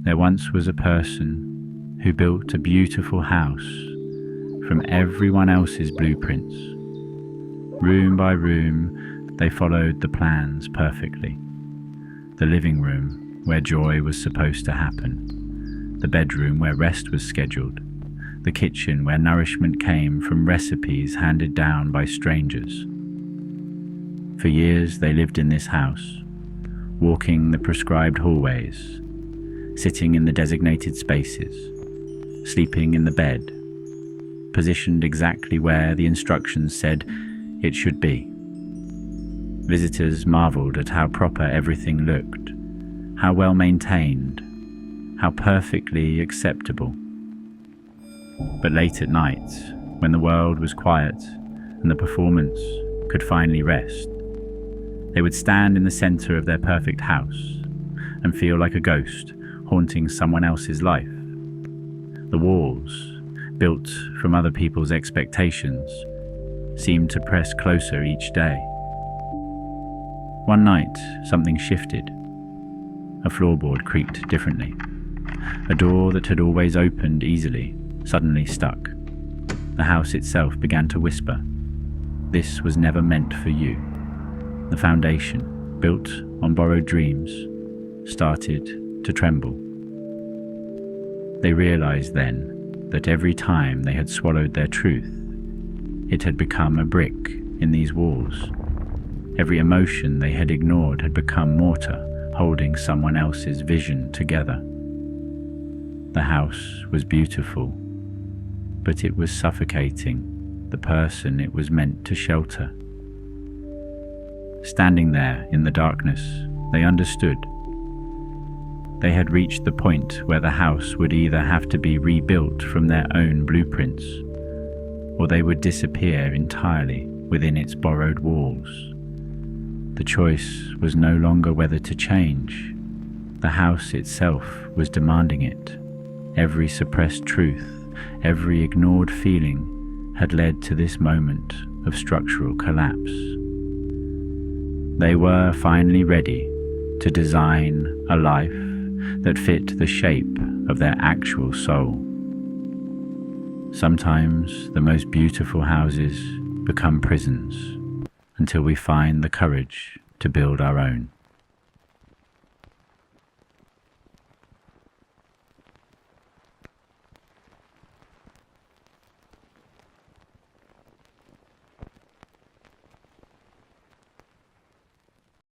There once was a person who built a beautiful house from everyone else's blueprints. Room by room, they followed the plans perfectly. The living room, where joy was supposed to happen. The bedroom, where rest was scheduled. The kitchen, where nourishment came from recipes handed down by strangers. For years, they lived in this house, walking the prescribed hallways, sitting in the designated spaces, sleeping in the bed, positioned exactly where the instructions said it should be. Visitors marveled at how proper everything looked, how well maintained, how perfectly acceptable. But late at night, when the world was quiet and the performance could finally rest, they would stand in the center of their perfect house and feel like a ghost haunting someone else's life. The walls, built from other people's expectations, seemed to press closer each day. One night, something shifted. A floorboard creaked differently. A door that had always opened easily suddenly stuck. The house itself began to whisper, "This was never meant for you." The foundation, built on borrowed dreams, started to tremble. They realized then that every time they had swallowed their truth, it had become a brick in these walls. Every emotion they had ignored had become mortar, holding someone else's vision together. The house was beautiful, but it was suffocating the person it was meant to shelter. Standing there in the darkness, they understood. They had reached the point where the house would either have to be rebuilt from their own blueprints, or they would disappear entirely within its borrowed walls. The choice was no longer whether to change. The house itself was demanding it. Every suppressed truth, every ignored feeling had led to this moment of structural collapse. They were finally ready to design a life that fit the shape of their actual soul. Sometimes the most beautiful houses become prisons until we find the courage to build our own.